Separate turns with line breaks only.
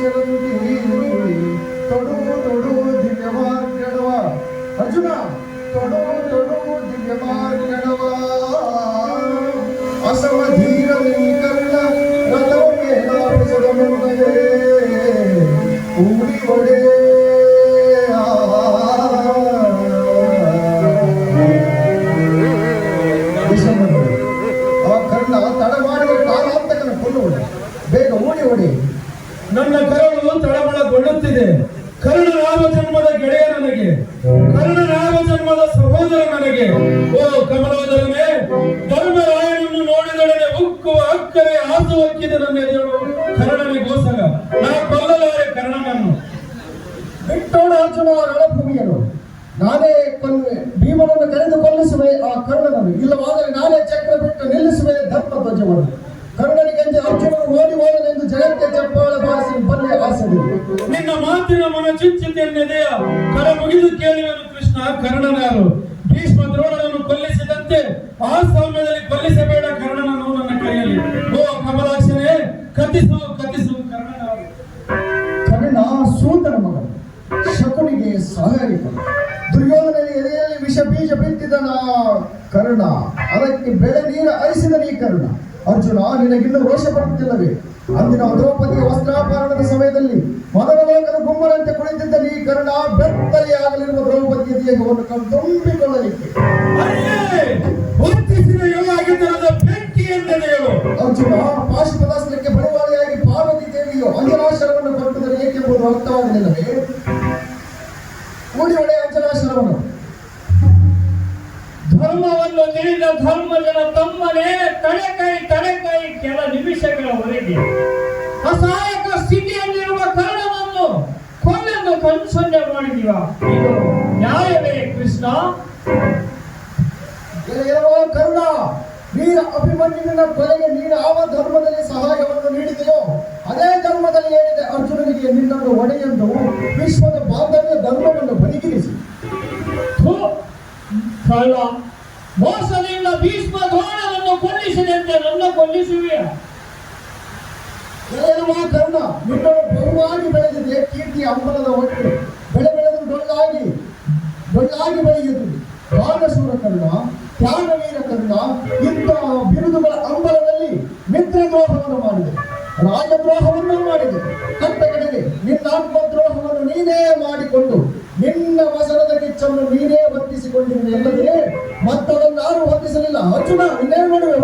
ತೊಡು ತೊಡು ದಿವ್ಯ ಮಾರ್ಗಣವ ಅರ್ಜುನ ತೊಡು ತೊಡು ದಿವ್ಯ ಮಾರ್ಗಣವ ಅಸವಧೀರ ಕರ್ಣ ರಥವ ಮೇಲಾಪಿಸದ ಮುಂದೆ ಉಡಿ ಒಡೆ ಆ ಕರ್ಣ ತಡಮಾಡಿದ ಕಾಲಾಂತಕನ ಕೊಲ್ಲುವುದು ಬೇಗ ಓಡಿ ಓಡಿ.
ನನ್ನ ಕರಳು ತಳಮಳಗೊಳ್ಳುತ್ತಿದೆ. ಕರ್ಣನಾಮ ಜನ್ಮದ ಗೆಳೆಯ ನನಗೆ, ಕರ್ಣನಾಮ ಜನ್ಮದ ಸಹೋದರ ನನಗೆ. ಓ ಕಮಲೋದರನೇ, ಧರ್ಮರಾಯನನ್ನು ನೋಡಿದೊಡನೆ ಉಕ್ಕುವ ಅಕ್ಕರೆ ಆಸು ಹಕ್ಕಿದೆ ನನ್ನ ಎದೆಯಳು ಕರ್ಣನಿಗೋಸಗ. ನಾ ಕೊಲ್ಲಲಾರೆ ಕರ್ಣನನ್ನು.
ಬಿಟ್ಟೋಡ ಅರ್ಜುನ ರಣಭೂಮಿಯನ್ನು ನಾನೇ ಕೊಲ್ಲುವೆ. ಭೀಮನನ್ನು ಕರೆದು ಕೊಲ್ಲಿಸುವೆ ಆ ಕರ್ಣನನ್ನು, ಇಲ್ಲವಾದರೆ ನಾನೇ ಚಕ್ರ ಬಿಟ್ಟು ನಿಲ್ಲಿಸುವೆ ಧರ್ಮ ಧ್ವಜವನ್ನು. ಕರ್ಣನಿಗೆ ಅರ್ಜುನನು ಓಡಿ ಹೋದನೆಂದು ಜಗಕ್ಕೆ ಚಪ್ಪಾಳ ಬಾರಿಸಿ ಬಲ್ಲೆ ಆಸೆದು.
ನಿನ್ನ ಮಾತಿನ ಮನ ಚಿಚ್ಚಿತೆನ್ನೆದೆಯ ಕರ ಮುಗಿದು ಕೇಳುವೆನು ಕೃಷ್ಣ. ಕರ್ಣನಾರು ಭೀಷ್ಮ ದ್ರೋಣನನ್ನು ಕೊಲ್ಲಿಸಿದಂತೆ ಆ ಸಮಯದಲ್ಲಿ ಕೊಲ್ಲಿಸಬೇಡ ಕರ್ಣನನ್ನು ನನ್ನ ಕೈಯಲ್ಲಿ. ಓ ಕಮಲಾಕ್ಷನೇ, ಕಥಿಸು ಕಥಿಸು ಕರ್ಣನಾರು.
ಕರ್ಣ ಸೂತನ ಮಗನು, ಶಕುನಿಗೆ ಸಹಾಯಕನು. ದುರ್ಯೋಧನ ಎದೆಯಲ್ಲಿ ವಿಷ ಬೀಜ ಬಿತ್ತಿದನ ಕರ್ಣ, ಅದಕ್ಕೆ ಬೆಳೆ ನೀರು ಹರಿಸಿದ ನೀ ಕರ್ಣ. ಅರ್ಜುನ, ನಿನಗಿನ್ನೂ ರೋಷ ಬರುತ್ತಿಲ್ಲವೇ? ಅಂದಿನ ದ್ರೌಪದಿಯ ವಸ್ತ್ರಾಪರಣದ ಸಮಯದಲ್ಲಿ ಮೊದಲ ಲೋಕದ ಗುಮ್ಮರಂತೆ ಕುಳಿತಿದ್ದ ನೀ ಕರ್ಣ, ಬೆತ್ತಲೆಯಾಗಲಿರುವ ದ್ರೌಪದಿಯ ದೇಹವನ್ನು ತುಂಬಿಕೊಳ್ಳಲಿಕ್ಕೆ ಅರ್ಜುನ ಪಾಶುಪದಾಸ್ತ್ರಕ್ಕೆ ಬರುವಾಳಿಯಾಗಿ ಪಾರ್ವತಿ ದೇವಿಯು ಅಂಜನಾಶರವನ್ನು ಕೊಟ್ಟುದರೆ ಏಕೆಂಬುದು ಅರ್ಥವಾಗಲಿಲ್ಲವೇ? ಕೂಡಿ ಒಳ್ಳೆಯ ಅಂಜನಾಶರವನ್ನು
ಧರ್ಮವನ್ನು ತಿಳಿದ ಧರ್ಮಜನ ತಮ್ಮನೇ ತಡೆಕೈ ಕೆಲ ನಿಮಿಷಗಳವರೆಗೆ ಅಸಹಾಯಕ ಸ್ಥಿತಿಯಲ್ಲಿರುವ ಕರ್ಣನನ್ನು ಕೊಲ್ಲೆಂದು ಕನ್ಸಂಜೆ ಮಾಡಿದೀವ. ಇದು ನ್ಯಾಯವೇ ಕೃಷ್ಣ?
ಕರ್ಣ, ವೀರ ಅಭಿಮನ್ಯುವಿನ ಕೊಲೆಗೆ ನೀನು ಯಾವ ಧರ್ಮದಲ್ಲಿ ಸಹಾಯವನ್ನು ನೀಡಿದೆಯೋ ಅದೇ ಧರ್ಮದಲ್ಲಿ ಏನಿದೆ ಅರ್ಜುನನಿಗೆ ನಿನ್ನನ್ನು ಒಡೆಯೆಂದು ವಿಶ್ವದ ಬಾಂಧವ್ಯ ಧರ್ಮವನ್ನು ಬದಿಗಿರಿಸಿ.
ಕಳ್ಳ, ಮೋಸದಿಂದ ಭೀಷ್ಮ ದ್ರೋಣನನ್ನು ಕೊಲ್ಲಿಸಿದಂತೆ ನನ್ನ ಕೊಲ್ಲಿಸುವೆಯ?
ಕರ್ಣ, ನಿನ್ನನ್ನು ಬಹುವಾಗಿ ಬೆಳೆದಿದೆ ಕೀರ್ತಿ ಅಂಬಲದ ಹೊಟ್ಟೆ. ಬೆಳೆದು ಡೊಳ್ಳಾಗಿ ಬೆಳೆಯುತ್ತದೆ. ಬಾಣಶೂರ ಕರ್ಣ, ತ್ಯಾಗವೀರ ಕರ್ಣ, ಇಂತಹ ಬಿರುದುಗಳ ಅಂಬಲದಲ್ಲಿ ಮಿತ್ರದ್ರೋಹವನ್ನು ಮಾಡಿದೆ, ರಾಜದ್ರೋಹವನ್ನು ಮಾಡಿದೆ. ಕಟ್ಟ ಕಡೆಗೆ ನಿನ್ನ ಆತ್ಮದ್ರೋಹವನ್ನು ನೀನೇ ಮಾಡಿಕೊಂಡು ನಿನ್ನ ವಸನದ ಕಿಚ್ಚನ್ನು ನೀನೇ ವರ್ತಿಸಿಕೊಂಡಿರುವೆ. ಎಲ್ಲದೇ ಮತ್ತದನ್ನು ಯಾರು ವರ್ತಿಸಲಿಲ್ಲ. ಅರ್ಜುನ, ಇನ್ನೇನು ಮಾಡುವೆ?